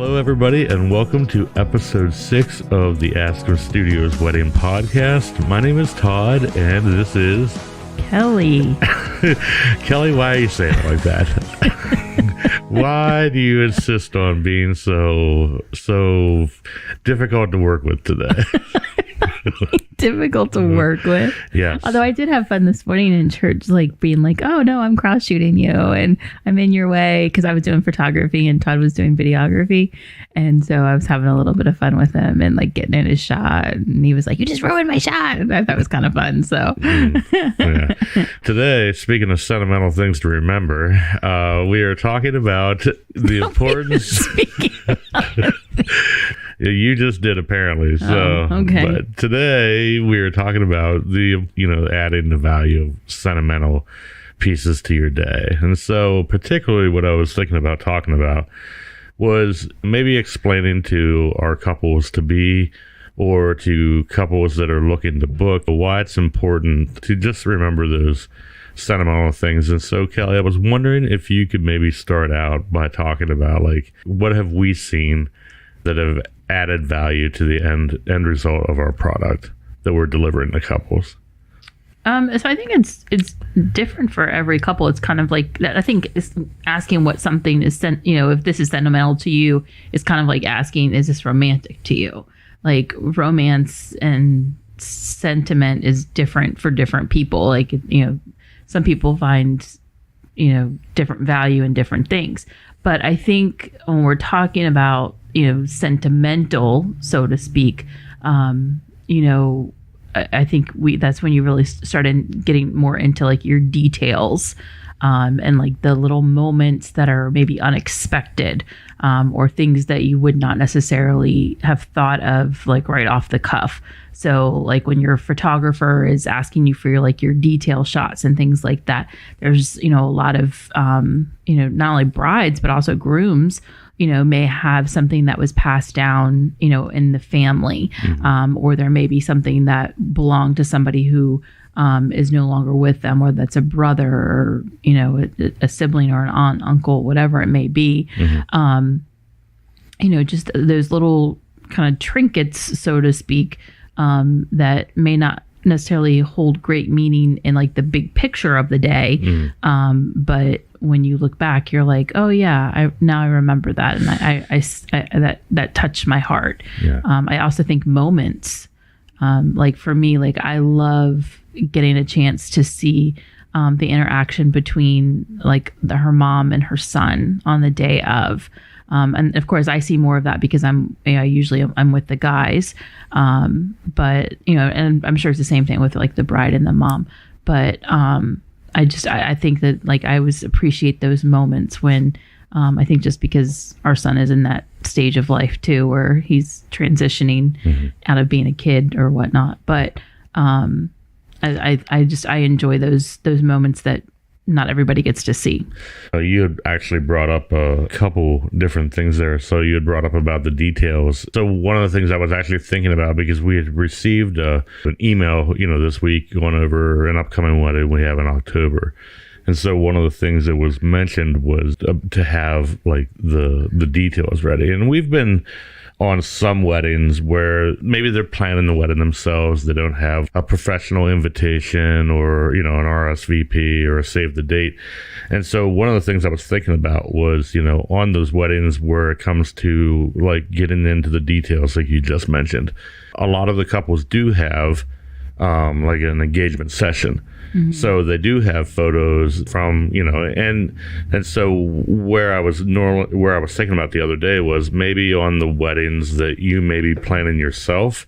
Hello, everybody, and welcome to episode 6 of the Askem Studios Wedding Podcast. My name is Todd, and this is... Kelley. Kelley, why are you saying it like that? Why do you insist on being so difficult to work with today? Difficult to work with. Yes. Although I did have fun this morning in church, like being like, oh no, I'm cross shooting you and I'm in your way, because I was doing photography and Todd was doing videography. And so I was having a little bit of fun with him and like getting in his shot. And he was like, you just ruined my shot. And I thought it was kind of fun. So yeah. Today, speaking of sentimental things to remember, we are talking about the importance. You just did, apparently. So, okay. But today we are talking about adding the value of sentimental pieces to your day. And so particularly what I was thinking about talking about was maybe explaining to our couples to be, or to couples that are looking to book, why it's important to just remember those sentimental things. And so, Kelley, I was wondering if you could maybe start out by talking about, like, what have we seen that have added value to the end result of our product that we're delivering to couples? So I think it's different for every couple. It's kind of like that. I think it's asking what something is, if this is sentimental to you, is kind of like asking, is this romantic to you? Like, romance and sentiment is different for different people. Like, some people find, different value in different things. But I think when we're talking about, sentimental, so to speak, I think that's when you really started getting more into like your details, and like the little moments that are maybe unexpected, or things that you would not necessarily have thought of like right off the cuff. So like when your photographer is asking you for your detail shots and things like that, there's, a lot of, not only brides, but also grooms, may have something that was passed down, in the family, or there may be something that belonged to somebody who is no longer with them, or that's a brother or, a sibling or an aunt, uncle, whatever it may be. Just those little kind of trinkets, so to speak, that may not necessarily hold great meaning in like the big picture of the day. But when you look back, you're like, oh yeah, now I remember that. And I that touched my heart. Yeah. I also think moments, like for me, like I love getting a chance to see the interaction between like her mom and her son on the day of. And of course I see more of that because I'm with the guys. But and I'm sure it's the same thing with like the bride and the mom, but, I think that like I always appreciate those moments when, I think just because our son is in that stage of life too, where he's transitioning out of being a kid or whatnot. But, I enjoy those moments that not everybody gets to see. You had actually brought up a couple different things there. So you had brought up about the details. So one of the things I was actually thinking about, because we had received an email, this week going over an upcoming wedding we have in October. And so one of the things that was mentioned was to have like the details ready. And we've been on some weddings where maybe they're planning the wedding themselves. They don't have a professional invitation or, an RSVP or a save the date. And so one of the things I was thinking about was, on those weddings where it comes to like getting into the details, like you just mentioned, a lot of the couples do have like an engagement session. So they do have photos from, and so where I was thinking about the other day was maybe on the weddings that you may be planning yourself,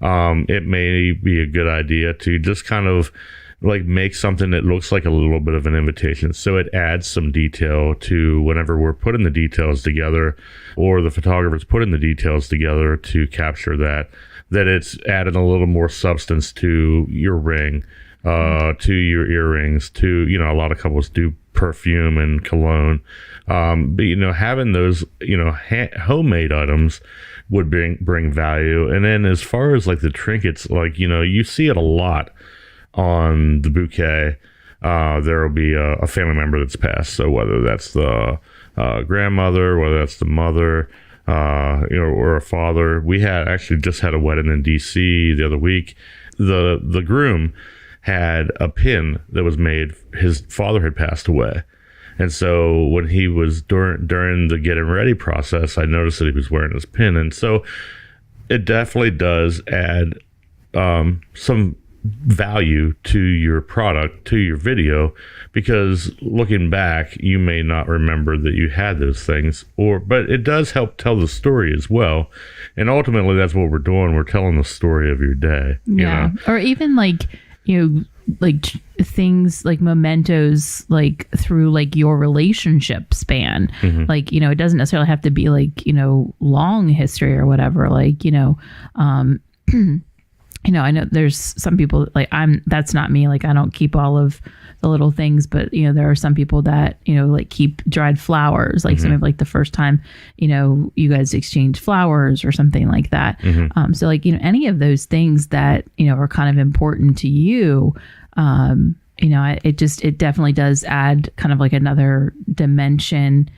it may be a good idea to just kind of like make something that looks like a little bit of an invitation. So it adds some detail to whenever we're putting the details together, or the photographer's putting the details together to capture that it's added a little more substance to your ring, to your earrings, to, a lot of couples do perfume and cologne. But, having those, homemade items would bring value. And then as far as like the trinkets, like, you see it a lot on the bouquet. There will be a family member that's passed. So whether that's the grandmother, whether that's the mother, or a father. We had actually just had a wedding in DC the other week. The groom had a pin that was made. His father had passed away. And so when he was during the getting ready process, I noticed that he was wearing his pin. And so it definitely does add some value to your product, to your video, because looking back, you may not remember that you had those things, but it does help tell the story as well. And ultimately, that's what we're doing. We're telling the story of your day. Yeah. You know? Or even like, things like mementos, like through like your relationship span. Mm-hmm. Like, it doesn't necessarily have to be like, long history or whatever. Like, I know there's some people like that's not me. Like, I don't keep all of the little things, but there are some people that, like keep dried flowers, like some of like the first time, you guys exchange flowers or something like that. Mm-hmm. So like, any of those things that, are kind of important to you, it definitely does add kind of like another dimension,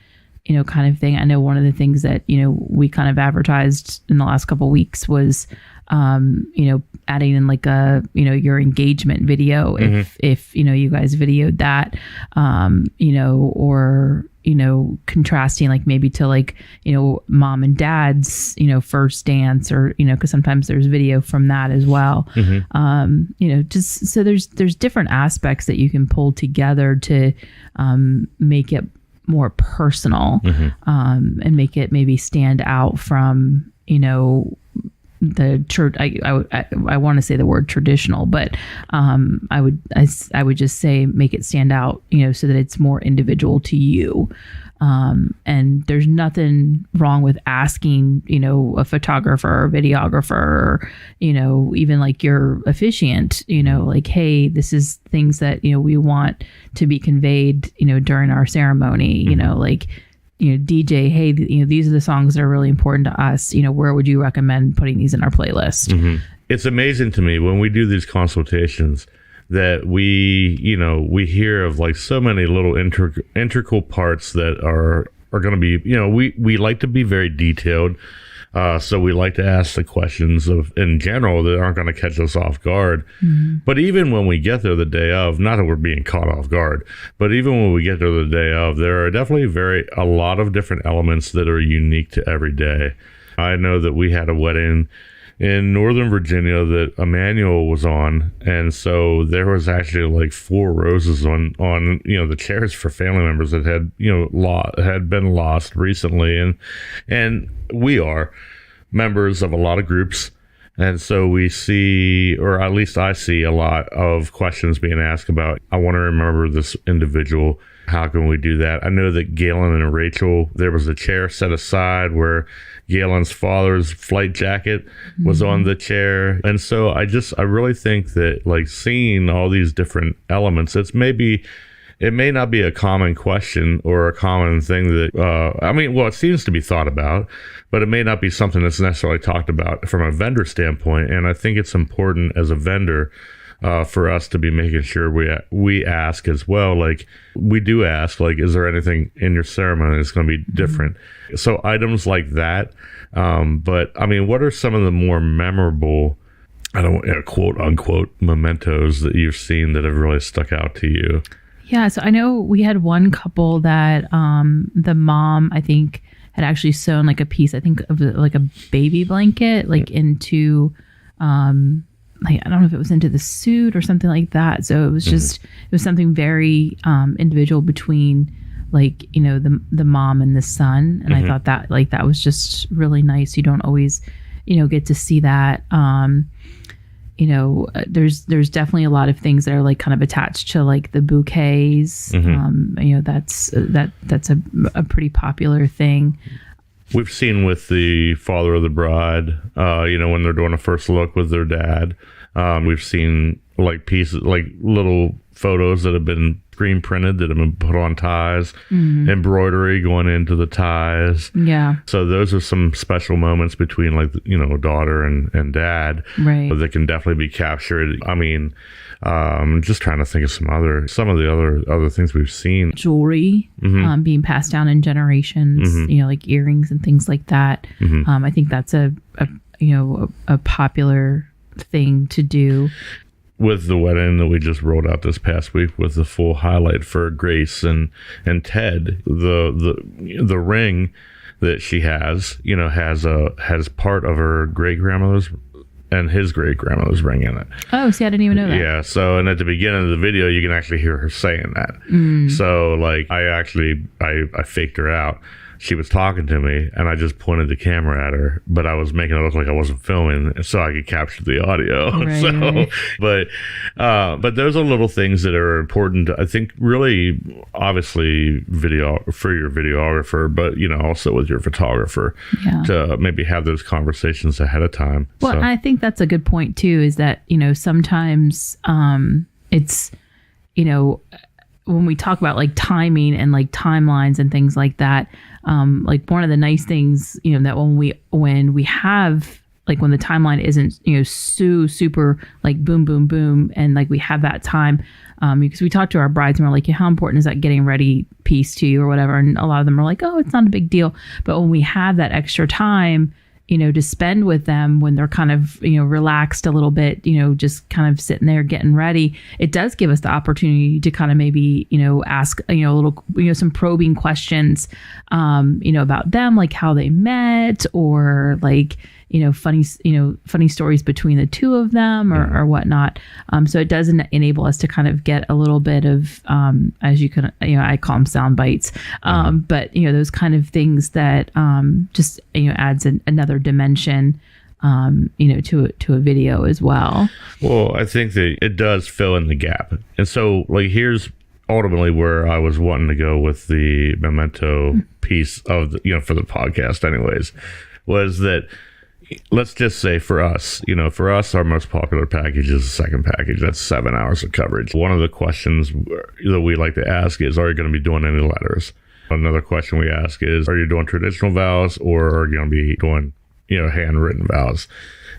kind of thing. I know one of the things that, we kind of advertised in the last couple of weeks was, adding in like a, your engagement video, if you guys videoed that, or, contrasting like maybe to like, mom and dad's, first dance, or, cause sometimes there's video from that as well. Mm-hmm. Just so there's different aspects that you can pull together to, make it more personal, and make it maybe stand out from, the church. I want to say the word traditional, but I would just say make it stand out, so that it's more individual to you. And there's nothing wrong with asking, a photographer or videographer, or, even like your officiant, like, hey, this is things that, we want to be conveyed, during our ceremony, like, DJ, hey, these are the songs that are really important to us. Where would you recommend putting these in our playlist? Mm-hmm. It's amazing to me when we do these consultations that we hear of like so many little integral parts that are going to be, we like to be very detailed. So we like to ask the questions in general that aren't going to catch us off guard. Mm-hmm. But even when we get there the day of, not that we're being caught off guard, but even when we get there the day of, there are definitely a lot of different elements that are unique to every day. I know that we had a wedding in Northern Virginia that Emmanuel was on, and so there was actually like 4 roses on the chairs for family members that had had been lost recently, and we are members of a lot of groups, and so we see, or at least I see, a lot of questions being asked about, I want to remember this individual. How can we do that? I know that Galen and Rachel, there was a chair set aside where Galen's father's flight jacket was on the chair. And so I really think that like seeing all these different elements, it may not be a common question or a common thing that, it seems to be thought about, but it may not be something that's necessarily talked about from a vendor standpoint. And I think it's important as a vendor for us to be making sure we ask as well. Like we do ask, like, is there anything in your ceremony that's going to be different? Mm-hmm. So items like that. But I mean, what are some of the more memorable, quote unquote, mementos that you've seen that have really stuck out to you? Yeah. So I know we had one couple that the mom, I think, had actually sewn like a piece, I think, of like a baby blanket, like into I don't know if it was into the suit or something like that. So it was just, it was something very individual between like, the mom and the son. And I thought that that was just really nice. You don't always, get to see that. There's definitely a lot of things that are like kind of attached to like the bouquets. That's a pretty popular thing. We've seen with the father of the bride, when they're doing a first look with their dad, we've seen like pieces, like little photos that have been screen printed that have been put on ties, embroidery going into the ties. Yeah. So those are some special moments between like, daughter and dad. Right. But that can definitely be captured. I mean, I'm just trying to think of some of the other things we've seen. Jewelry being passed down in generations, like earrings and things like that. I think that's a popular thing to do. With the wedding that we just rolled out this past week with the full highlight for Grace and Ted, the ring that she has part of her great grandmother's and his great grandmother's ring in it. Oh, see, I didn't even know that. Yeah. So, and at the beginning of the video, you can actually hear her saying that. So, like, I faked her out. She was talking to me, and I just pointed the camera at her, but I was making it look like I wasn't filming, so I could capture the audio. Right. But those are little things that are important. I think, really, obviously, video for your videographer, but also with your photographer, to maybe have those conversations ahead of time. Well, I think that's a good point too. Is that sometimes it's when we talk about like timing and like timelines and things like that, like one of the nice things, that when we have, like when the timeline isn't, super like boom, boom, boom. And like we have that time, because we talk to our brides and we're like, how important is that getting ready piece to you or whatever? And a lot of them are like, oh, it's not a big deal. But when we have that extra time, to spend with them when they're kind of, relaxed a little bit, just kind of sitting there getting ready, it does give us the opportunity to kind of maybe, ask, a little, some probing questions, about them, like how they met, or like, funny stories between the two of them or whatnot. So it does enable us to kind of get a little bit of, as you can, I call them sound bites. But, those kind of things that just, adds another dimension, to a video as well. Well, I think that it does fill in the gap. And so like, here's ultimately where I was wanting to go with the memento piece of the, for the podcast anyways, was that, let's just say for us, our most popular package is the second package. That's 7 hours of coverage. One of the questions that we like to ask is, are you going to be doing any letters? Another question we ask is, are you doing traditional vows, or are you going to be doing, handwritten vows?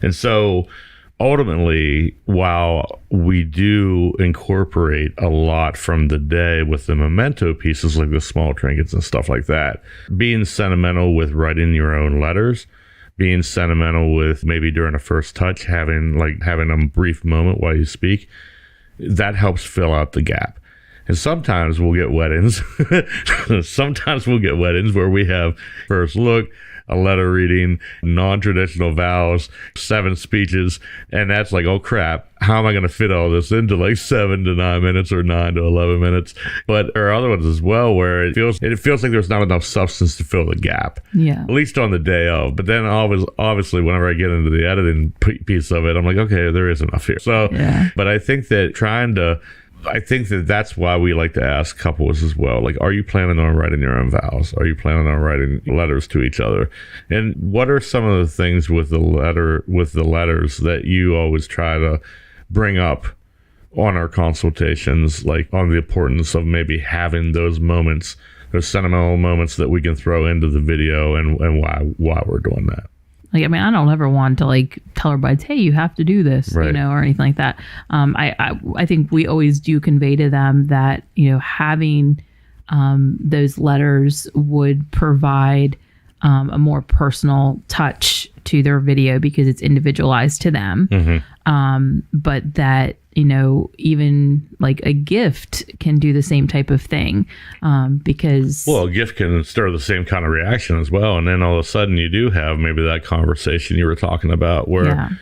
And so ultimately, while we do incorporate a lot from the day with the memento pieces, like the small trinkets and stuff like that, being sentimental with writing your own letters, being sentimental with maybe during a first touch, having a brief moment while you speak, that helps fill out the gap. And sometimes we'll get weddings. Where we have first look, a letter reading, non-traditional vows, 7 speeches, and that's like, oh crap, how am I going to fit all this into like 7 to 9 minutes or 9 to 11 minutes? But there are other ones as well where it feels like there's not enough substance to fill the gap. Yeah. At least on the day of. But then obviously whenever I get into the editing piece of it, I'm like, okay, there is enough here. So, but I think that that's why we like to ask couples as well. Like, are you planning on writing your own vows? Are you planning on writing letters to each other? And what are some of the things with the letters that you always try to bring up on our consultations, like on the importance of maybe having those moments, those sentimental moments that we can throw into the video, and why we're doing that? Like, I mean, I don't ever want to like tell our brides, hey, you have to do this, right, or anything like that. I think we always do convey to them that, having those letters would provide a more personal touch to their video because it's individualized to them. But that, even like a gift can do the same type of thing, because... Well, a gift can stir the same kind of reaction as well. And then all of a sudden you do have maybe that conversation you were talking about where,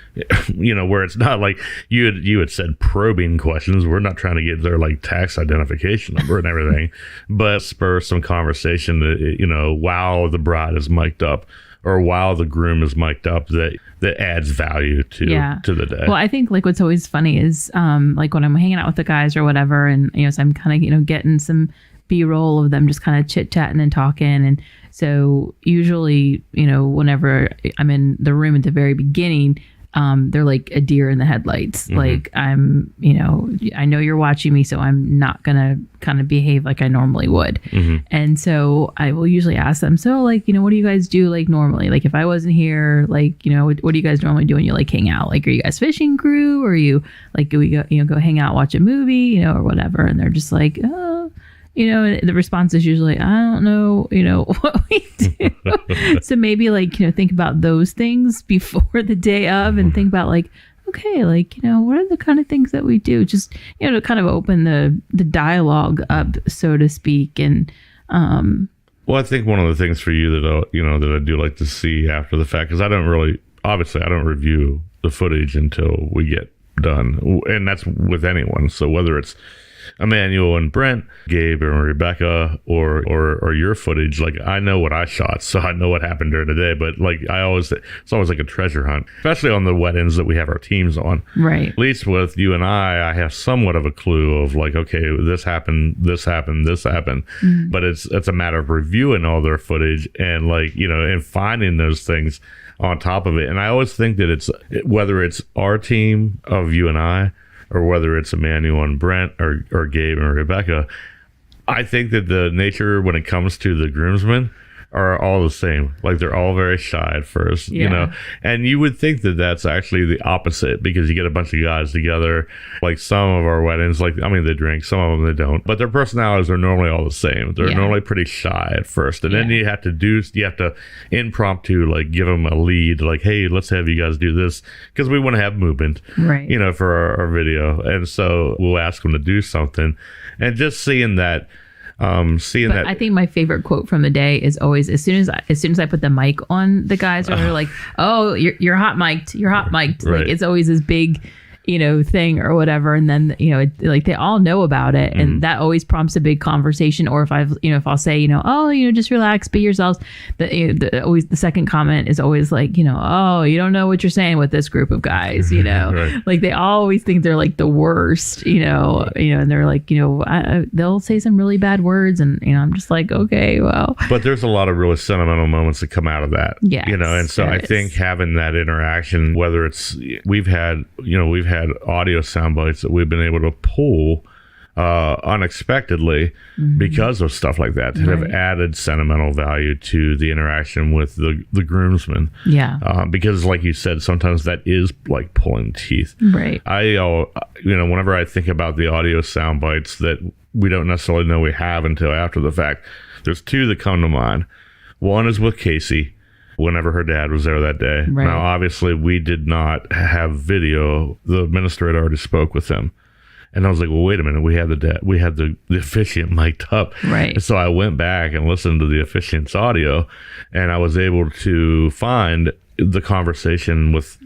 where it's not like you had said probing questions. We're not trying to get their like tax identification number and everything, but spur some conversation that, while the bride is mic'd up, or while the groom is mic'd up, that adds value to the day. Well, I think like what's always funny is like when I'm hanging out with the guys or whatever, and so I'm kind of getting some B-roll of them just kind of chit-chatting and talking. And so usually, whenever I'm in the room at the very beginning, they're like a deer in the headlights. Like I'm, I know you're watching me, so I'm not gonna kind of behave like I normally would. And so I will usually ask them, so like, what do you guys do like normally? Like if I wasn't here, like, what do you guys normally do when you like hang out? Like, are you guys fishing crew, or are you like, do we go, go hang out, watch a movie, or whatever? And they're just like, oh, the response is usually, I don't know, what we do. So maybe like, think about those things before the day of, and think about like, okay, like, what are the kind of things that we do? Just, to kind of open the dialogue up, so to speak. And, well, I think one of the things for you that, that I do like to see after the fact, because I don't review the footage until we get done. And that's with anyone. So whether it's Emmanuel and Brent, Gabe and Rebecca, or your footage, like I know what I shot, so I know what happened during the day. But like it's always like a treasure hunt, especially on the weddings that we have our teams on. Right. At least with you and I have somewhat of a clue of like, okay, this happened. But it's a matter of reviewing all their footage and like, and finding those things on top of it. And I always think that whether it's our team of you and I, or whether it's Emmanuel and Brent or Gabe and Rebecca, I think that the nature when it comes to the groomsmen are all the same. Like they're all very shy at first, and you would think that that's actually the opposite, because you get a bunch of guys together, like some of our weddings, like, they drink, some of them they don't, but their personalities are normally all the same. They're normally pretty shy at first. And then you have to impromptu, like give them a lead, like, hey, let's have you guys do this, because we want to have movement, right? For our video. And so we'll ask them to do something, and just seeing that. I think my favorite quote from the day is always, as soon as I put the mic on the guys, or they're like, oh, you're hot mic'd. Right. Like it's always this big, thing or whatever. And then, like they all know about it. And that always prompts a big conversation. Or if if I'll say, just relax, be yourselves. The second comment is always like, oh, you don't know what you're saying with this group of guys, Right. Like they always think they're like the worst, and they're like, they'll say some really bad words. And, I'm just like, okay, well. But there's a lot of really sentimental moments that come out of that, and so I think having that interaction, whether it's, we've had audio sound bites that we've been able to pull unexpectedly because of stuff like that have added sentimental value to the interaction with the groomsmen. Because like you said, sometimes that is like pulling teeth. Right. Whenever I think about the audio sound bites that we don't necessarily know we have until after the fact, there's two that come to mind. One is with Casey, whenever her dad was there that day. Right. Now, obviously, we did not have video. The minister had already spoke with him. And I was like, well, wait a minute. We had the officiant mic'd up. Right. And so I went back and listened to the officiant's audio, and I was able to find the conversation with,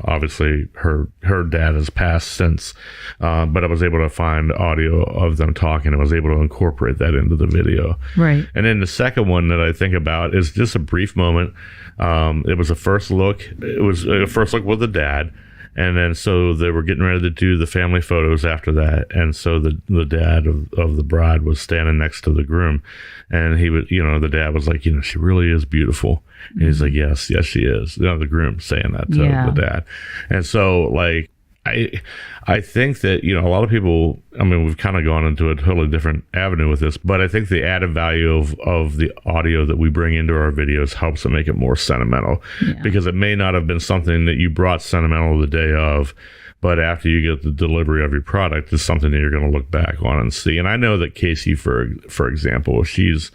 obviously her dad has passed since, but I was able to find audio of them talking. I was able to incorporate that into the video. Right. And then the second one that I think about is just a brief moment. It was a first look. It was a first look with the dad. And then so they were getting ready to do the family photos after that. And so the dad of the bride was standing next to the groom. And he was, the dad was like, she really is beautiful. And he's like, yes, she is. The groom saying that to the dad. And so like, I think that, a lot of people, we've kind of gone into a totally different avenue with this, but I think the added value of the audio that we bring into our videos helps to make it more sentimental, because it may not have been something that you brought sentimental the day of, but after you get the delivery of your product, it's something that you're going to look back on and see. And I know that Casey, for example, she's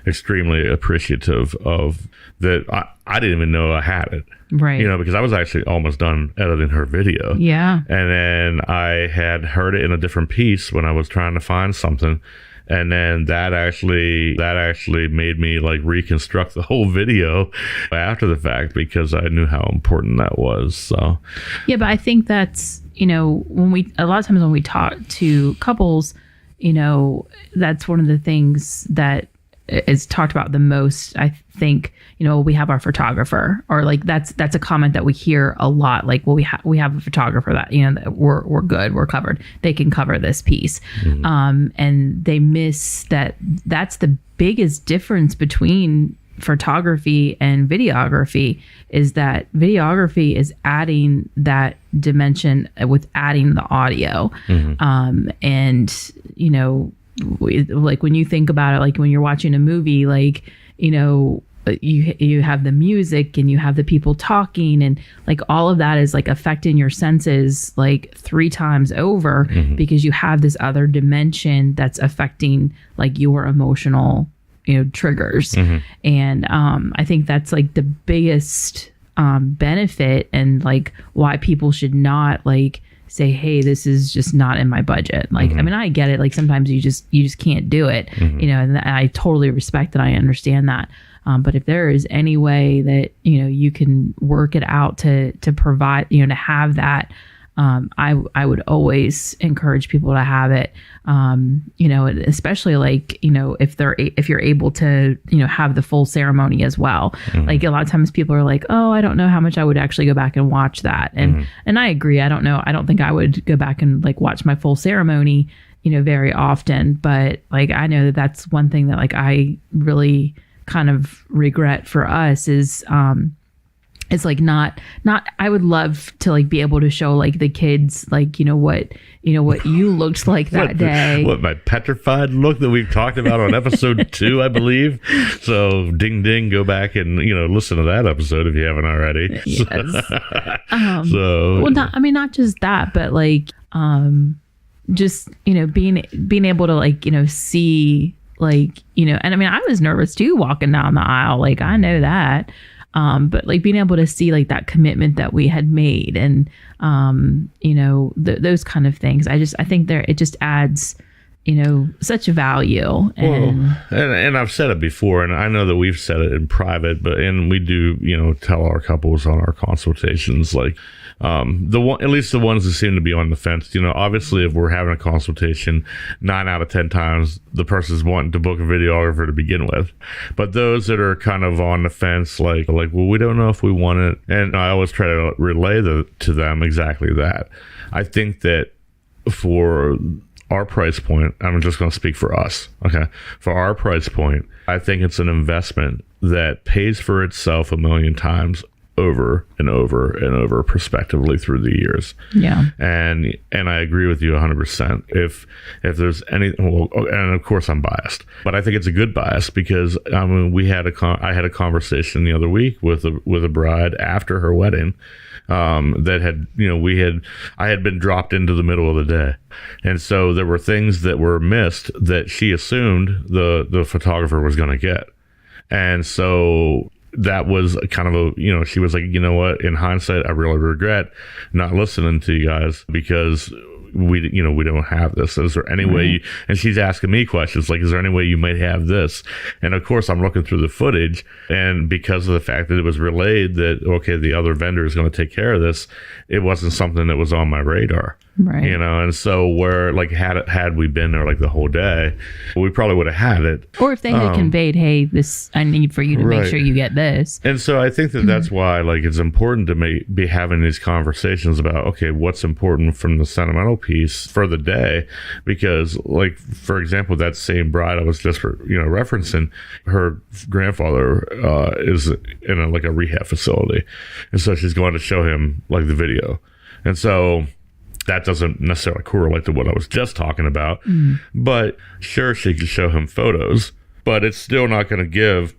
extremely appreciative of that. I didn't even know I had it. Right. Because I was actually almost done editing her video. Yeah. And then I had heard it in a different piece when I was trying to find something. And then that actually made me like reconstruct the whole video after the fact, because I knew how important that was. So yeah, but I think that's, a lot of times when we talk to couples, that's one of the things that is talked about the most. I think, we have our photographer, or like that's a comment that we hear a lot. Like, well, we have a photographer that, that we're good, we're covered. They can cover this piece. And they miss that. That's the biggest difference between photography and videography is that videography is adding that dimension with adding the audio. And, you know, like when you think about it, like when you're watching a movie, like, you know, you have the music and you have the people talking, and like all of that is like affecting your senses like 3 times over because you have this other dimension that's affecting like your emotional, you know, triggers. And I think that's like the biggest benefit, and like why people should not like say, hey, this is just not in my budget. Like, I mean, I get it. Like sometimes you just can't do it, you know, and I totally respect that. I understand that. But if there is any way that, you know, you can work it out to provide, you know, to have that, I would always encourage people to have it, you know, especially like, you know, if you're able to, you know, have the full ceremony as well. Like a lot of times people are like, oh, I don't know how much I would actually go back and watch that. And I agree. I don't know. I don't think I would go back and like watch my full ceremony, you know, very often. But like, I know that that's one thing that like I really kind of regret for us is, it's like not I would love to like be able to show like the kids like, you know what you looked like that day. What my petrified look that we've talked about on episode 2, I believe. So ding ding, go back and, you know, listen to that episode if you haven't already. Yes. So well, not just that, but like just, you know, being able to like, you know, see like, you know, and I mean I was nervous too walking down the aisle, like I know that. But like being able to see like that commitment that we had made, and you know, those kind of things, I think it just adds, you know, such value. And and I've said it before, and I know that we've said it in private, and we do, you know, tell our couples on our consultations, like at least the ones that seem to be on the fence, you know, obviously if we're having a consultation 9 out of 10 times the person's wanting to book a videographer to begin with, but those that are kind of on the fence, like well, we don't know if we want it, and I always try to relay to them exactly that. I think that for our price point, I'm just going to speak for us, okay? For our price point, I think it's an investment that pays for itself a million times over and over and over prospectively through the years. Yeah. And I agree with you 100%. If there's any, well, and of course I'm biased, but I think it's a good bias because I mean, I had a conversation the other week with a bride after her wedding, that had, you know, I had been dropped into the middle of the day. And so there were things that were missed that she assumed the photographer was going to get. And so that was kind of a, you know, she was like, you know what, in hindsight, I really regret not listening to you guys because we don't have this. Is there any way and she's asking me questions like, is there any way you might have this? And of course I'm looking through the footage, and because of the fact that it was relayed that, okay, the other vendor is going to take care of this, it wasn't something that was on my radar. Right. You know, and so where like had we been there like the whole day, we probably would have had it. Or if they had conveyed, hey, this, I need for you to make sure you get this. And so I think that that's why like it's important to be having these conversations about, okay, what's important from the sentimental piece for the day, because like, for example, that same bride I was just, you know, referencing, her grandfather is in a rehab facility. And so she's going to show him like the video. And so that doesn't necessarily correlate to what I was just talking about, but sure, she could show him photos, but it's still not going to give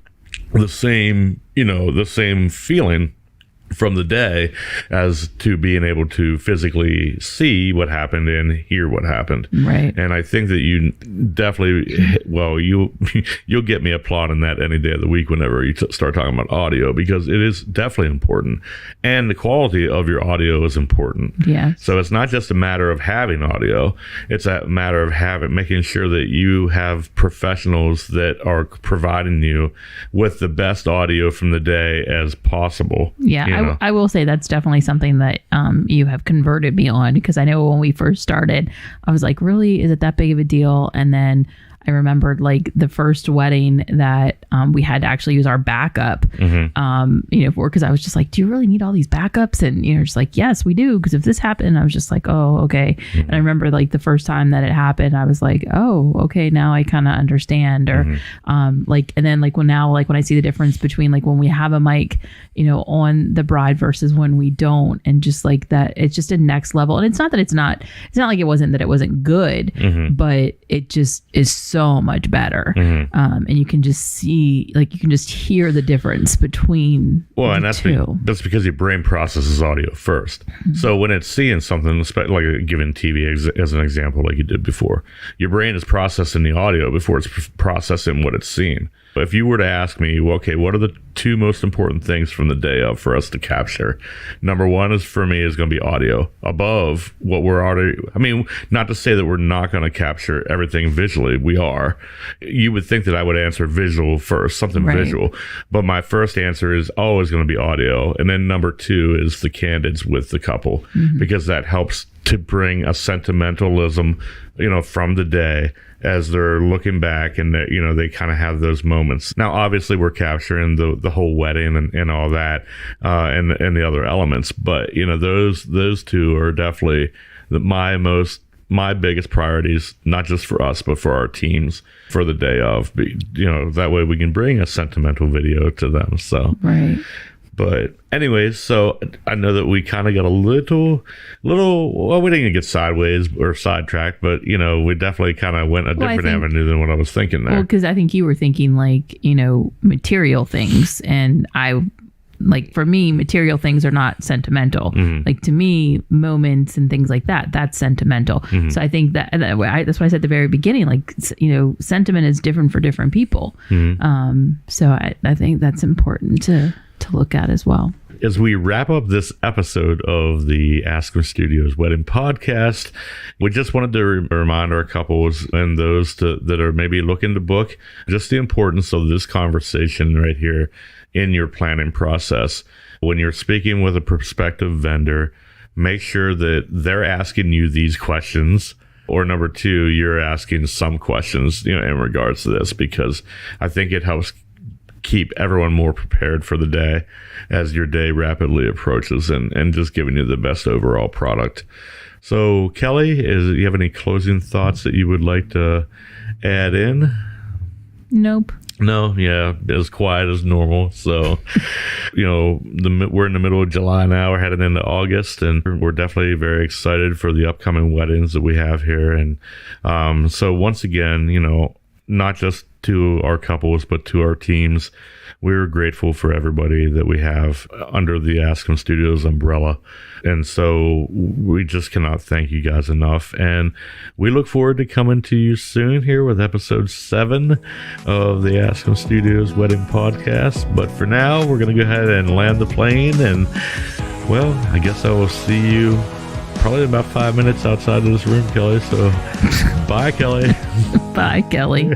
the same, you know, the same feeling from the day as to being able to physically see what happened and hear what happened. Right. And I think that you definitely, well, you'll get me applauding that any day of the week whenever you start talking about audio, because it is definitely important, and the quality of your audio is important. Yeah. So it's not just a matter of having audio, it's a matter of making sure that you have professionals that are providing you with the best audio from the day as possible. Yeah. I will say that's definitely something that you have converted me on, because I know when we first started, I was like, really, is it that big of a deal? And then I remembered like the first wedding that we had to actually use our backup, because I was just like, do you really need all these backups? And just like, yes, we do. Because if this happened, I was just like, oh, okay. And I remember like the first time that it happened, I was like, oh, okay, now I kind of understand. Or and then like when I see the difference between like when we have a mic, on the bride versus when we don't, and just like that, it's just a next level. And it's not like it wasn't good, but it just is so much better. And you can just see, like, you can just hear the difference between that's because your brain processes audio first. So when it's seeing something, like a given TV as an example, like you did before, your brain is processing the audio before it's processing what it's seeing. If you were to ask me, well, okay, what are the two most important things from the day of for us to capture? Number one is going to be audio above what we're already. I mean, not to say that we're not going to capture everything visually. We are. You would think that I would answer visual first, something visual. But my first answer is always going to be audio. And then number two is the candids with the couple, because that helps to bring a sentimentalism, from the day as they're looking back, and they kind of have those moments. Now, obviously, we're capturing the whole wedding and all that, and the other elements. But those two are definitely my biggest priorities, not just for us, but for our teams for the day of. That way we can bring a sentimental video to them. So right. But anyways, so I know that we kind of got a little, well, we didn't get sideways or sidetracked, but, we definitely kind of went a different avenue than what I was thinking there. Well, because I think you were thinking like, material things. And for me, material things are not sentimental. Like to me, moments and things like that, that's sentimental. So I think that's why I said at the very beginning, like, sentiment is different for different people. So I think that's important to look at as well. As we wrap up this episode of the Askem Studios Wedding Podcast, we just wanted to remind our couples and those that are maybe looking to book just the importance of this conversation right here in your planning process. When you're speaking with a prospective vendor, make sure that they're asking you these questions, or number two, you're asking some questions, in regards to this, because I think it helps keep everyone more prepared for the day as your day rapidly approaches, and just giving you the best overall product. So, Kelly, do you have any closing thoughts that you would like to add in? Nope. No, yeah, as quiet as normal. So, we're in the middle of July now. We're heading into August, and we're definitely very excited for the upcoming weddings that we have here. And so once again, not just to our couples, but to our teams, we're grateful for everybody that we have under the Askem Studios umbrella. And so we just cannot thank you guys enough. And we look forward to coming to you soon here with episode 7 of the Askem Studios Wedding Podcast. But for now, we're going to go ahead and land the plane. And, well, I guess I will see you probably in about 5 minutes outside of this room, Kelly. So bye, Kelly. Bye, Kelly.